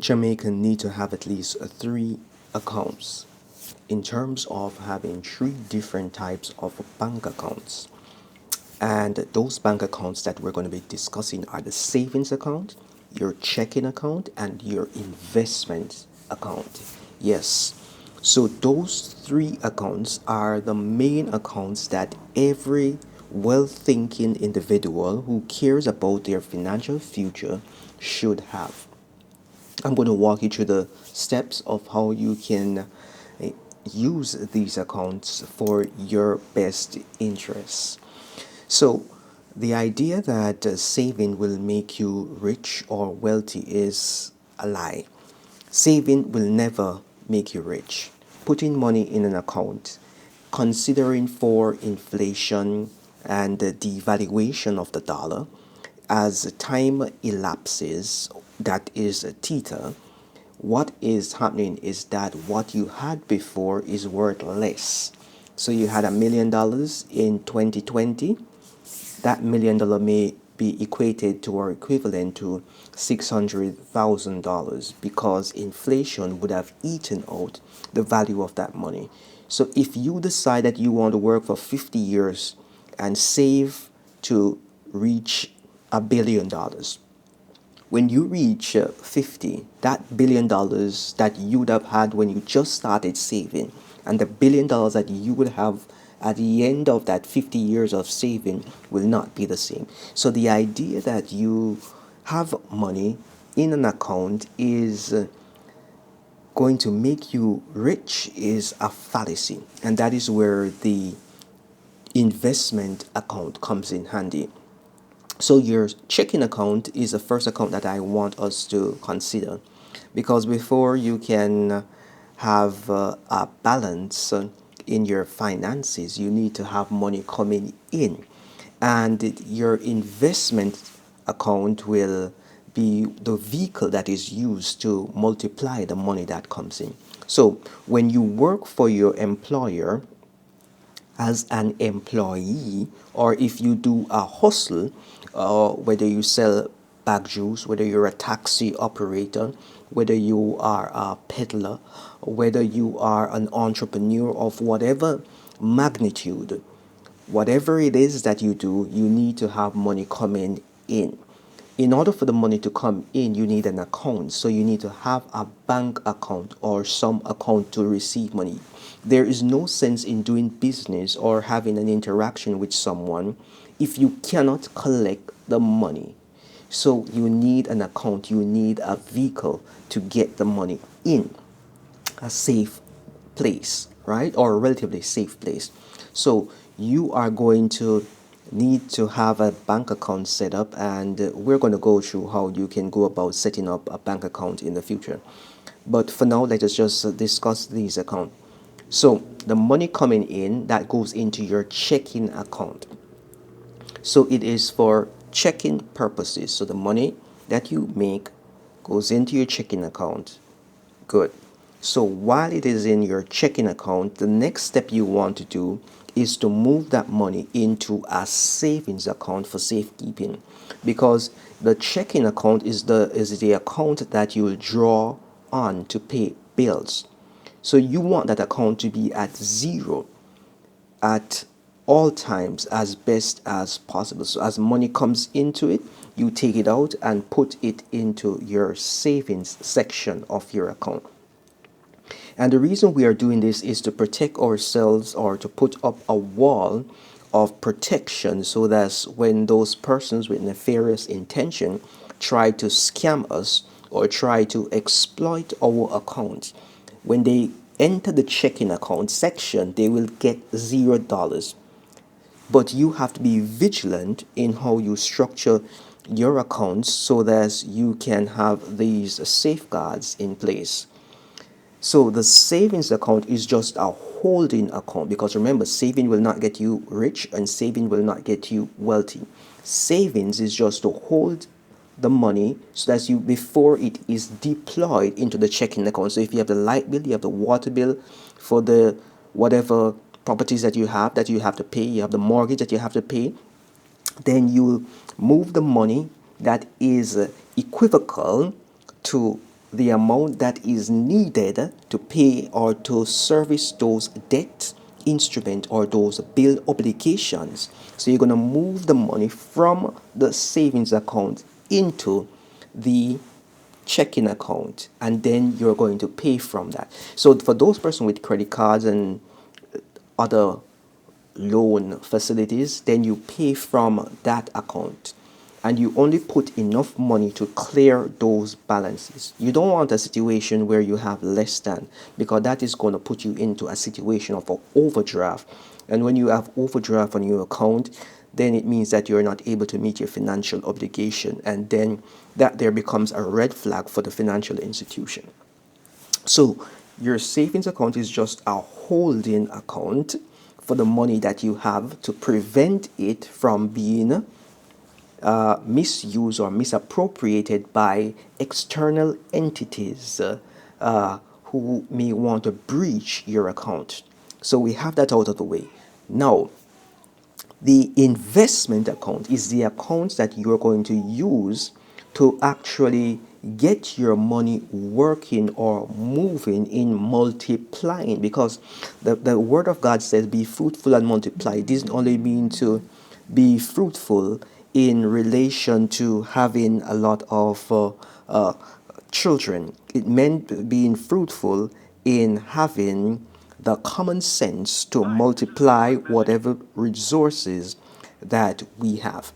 Jamaican need to have at least three accounts in terms of having three different types of bank accounts. And those bank accounts that we're going to be discussing are the savings account, your checking account, and your investment account. Yes. So those three accounts are the main accounts that every well-thinking individual who cares about their financial future should have. I'm going to walk you through the steps of how you can use these accounts for your best interests. So, the idea that saving will make you rich or wealthy is a lie. Saving will never make you rich. Putting money in an account, considering for inflation and the devaluation of the dollar, as time elapses, that is theta, what is happening is that what you had before is worth less. So you had $1 million in 2020. That $1 million may be equated to or equivalent to $600,000 because inflation would have eaten out the value of that money. So if you decide that you want to work for 50 years and save to reach $1 billion, when you reach 50, that $1 billion that you would have had when you just started saving, and the $1 billion that you will have at the end of that 50 years of saving will not be the same. So the idea that you have money in an account is going to make you rich is a fallacy, and that is where the investment account comes in handy. So your checking account is the first account that I want us to consider, because before you can have a balance in your finances, you need to have money coming in, and your investment account will be the vehicle that is used to multiply the money that comes in. So when you work for your employer as an employee, or if you do a hustle, whether you sell bag juice, whether you're a taxi operator, whether you are a peddler, whether you are an entrepreneur of whatever magnitude, whatever it is that you do, you need to have money coming in. In order for the money to come in, you need an account. So you need to have a bank account or some account to receive money. There is no sense in doing business or having an interaction with someone if you cannot collect the money. So you need an account, you need a vehicle to get the money in a safe place, right? Or a relatively safe place. So you are going to need to have a bank account set up, and we're going to go through how you can go about setting up a bank account in the future. But for now, let us just discuss these accounts. So the money coming in that goes into your checking account. So it is for checking purposes. So the money that you make goes into your checking account. Good. So while it is in your checking account, the next step you want to do is to move that money into a savings account for safekeeping, because the checking account is the account that you will draw on to pay bills. So you want that account to be at zero at all times as best as possible. So as money comes into it, you take it out and put it into your savings section of your account. And the reason we are doing this is to protect ourselves, or to put up a wall of protection, so that when those persons with nefarious intention try to scam us or try to exploit our account, when they enter the checking account section, they will get $0. But you have to be vigilant in how you structure your accounts so that you can have these safeguards in place. So the savings account is just a holding account, because remember, saving will not get you rich and saving will not get you wealthy. Savings is just to hold the money so that you, before it is deployed into the checking account. So if you have the light bill, you have the water bill for the whatever properties that you have to pay, you have the mortgage that you have to pay, then you move the money that is equivocal to the amount that is needed to pay or to service those debt instrument or those bill obligations. So you're going to move the money from the savings account into the checking account, and then you're going to pay from that. So for those person with credit cards and other loan facilities, then you pay from that account, and you only put enough money to clear those balances. You don't want a situation where you have less than, because that is going to put you into a situation of an overdraft. And when you have overdraft on your account, then it means that you're not able to meet your financial obligation, and then that there becomes a red flag for the financial institution. So your savings account is just a holding account for the money that you have to prevent it from being misused or misappropriated by external entities who may want to breach your account. So we have that out of the way. Now, the investment account is the account that you're going to use to actually get your money working or moving in multiplying, because the word of God says be fruitful and multiply. It doesn't only mean to be fruitful in relation to having a lot of children. It meant being fruitful in having the common sense to multiply whatever resources that we have.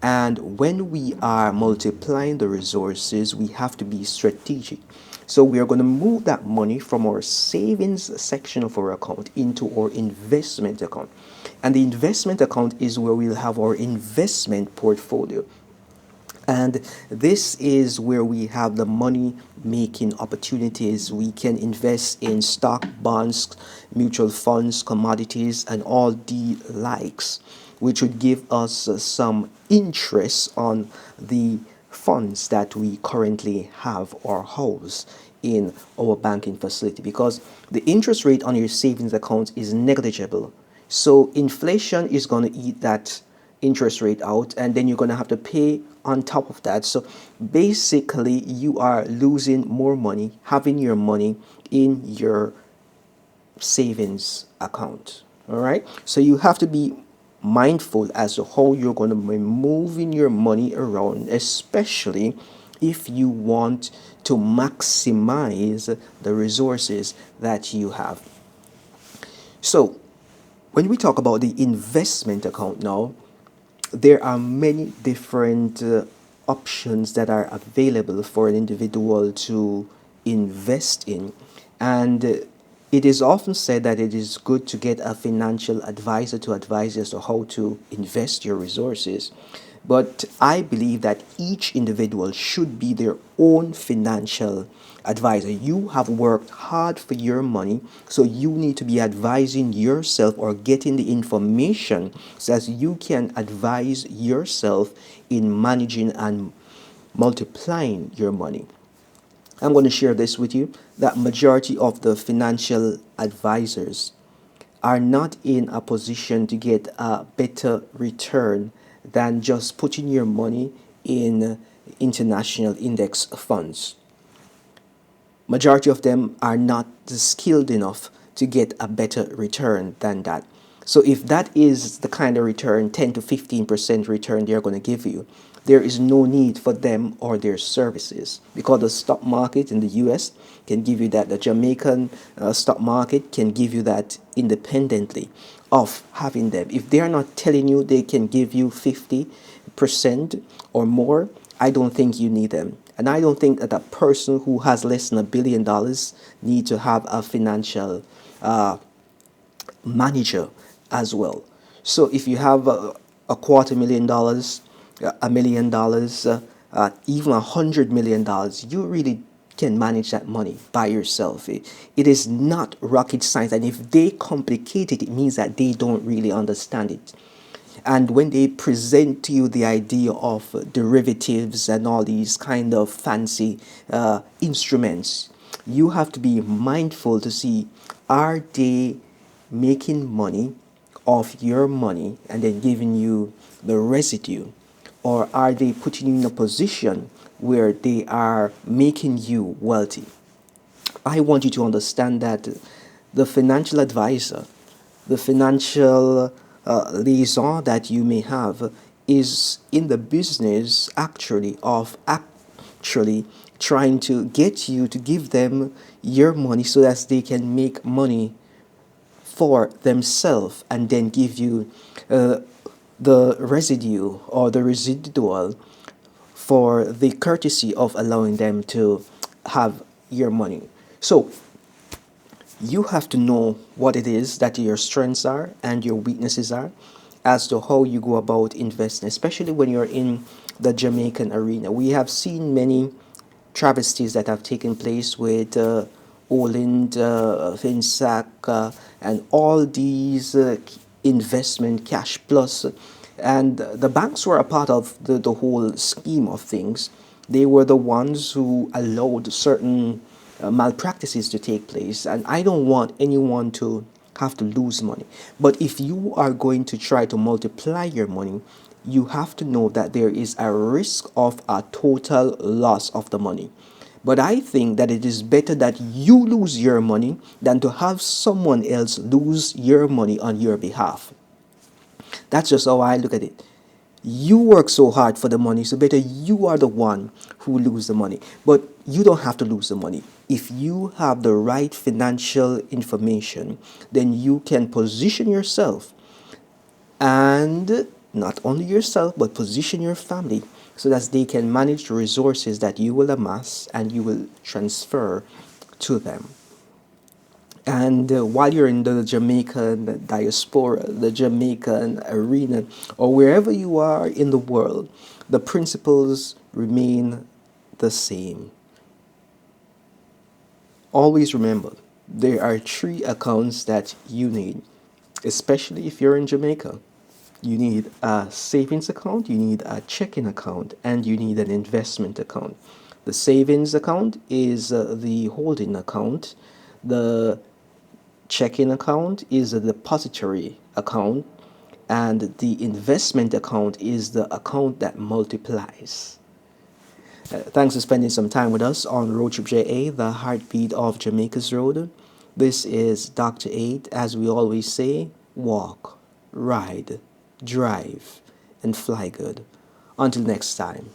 And when we are multiplying the resources, we have to be strategic. So we are going to move that money from our savings section of our account into our investment account. And the investment account is where we'll have our investment portfolio. And this is where we have the money making opportunities. We can invest in stock, bonds, mutual funds, commodities, and all the likes, which would give us some interest on the funds that we currently have or house in our banking facility, because the interest rate on your savings account is negligible. So inflation is going to eat that interest rate out, and then you're going to have to pay on top of that. So basically you are losing more money having your money in your savings account. All right, so you have to be mindful as to how you're going to be moving your money around, especially if you want to maximize the resources that you have. So when we talk about the investment account now, there are many different options that are available for an individual to invest in. And it is often said that it is good to get a financial advisor to advise you as to how to invest your resources. But I believe that each individual should be their own financial advisor. You have worked hard for your money, so you need to be advising yourself or getting the information so that you can advise yourself in managing and multiplying your money. I'm going to share this with you, that majority of the financial advisors are not in a position to get a better return than just putting your money in international index funds. Majority of them are not skilled enough to get a better return than that. So if that is the kind of return, 10 to 15% return they're going to give you, there is no need for them or their services, because the stock market in the US can give you that. The Jamaican stock market can give you that independently of having them. If they are not telling you they can give you 50% or more, I don't think you need them. And I don't think that a person who has less than $1 billion need to have a financial manager as well. So if you have a $250,000, $1 million, even $100 million, you really can manage that money by yourself. It is not rocket science, and if they complicate it, it means that they don't really understand it. And when they present to you the idea of derivatives and all these kind of fancy instruments, you have to be mindful to see, are they making money off your money and then giving you the residue, or are they putting you in a position where they are making you wealthy. I want you to understand that the financial advisor, the financial liaison that you may have is in the business actually trying to get you to give them your money so that they can make money for themselves and then give you uh, the residue or the residual for the courtesy of allowing them to have your money. So you have to know what it is that your strengths are and your weaknesses are as to how you go about investing, especially when you're in the Jamaican arena. We have seen many travesties that have taken place with Oland, Finsac, and all these investment cash plus. And the banks were a part of the whole scheme of things. They were the ones who allowed certain malpractices to take place. And I don't want anyone to have to lose money. But if you are going to try to multiply your money, you have to know that there is a risk of a total loss of the money. But I think that it is better that you lose your money than to have someone else lose your money on your behalf. That's just how I look at it. You work so hard for the money, so better you are the one who lose the money. But you don't have to lose the money. If you have the right financial information, then you can position yourself, and not only yourself but position your family so that they can manage the resources that you will amass and you will transfer to them. And while you're in the Jamaican diaspora, the Jamaican arena, or wherever you are in the world, the principles remain the same. Always remember, there are three accounts that you need, especially if you're in Jamaica. You need a savings account, you need a checking account, and you need an investment account. The savings account is the holding account. The checking account is a depository account, and the investment account is the account that multiplies. Thanks for spending some time with us on RoadTripja, the heartbeat of Jamaica's road. This is Dr. 8. As we always say, walk, ride, drive, and fly good. Until next time.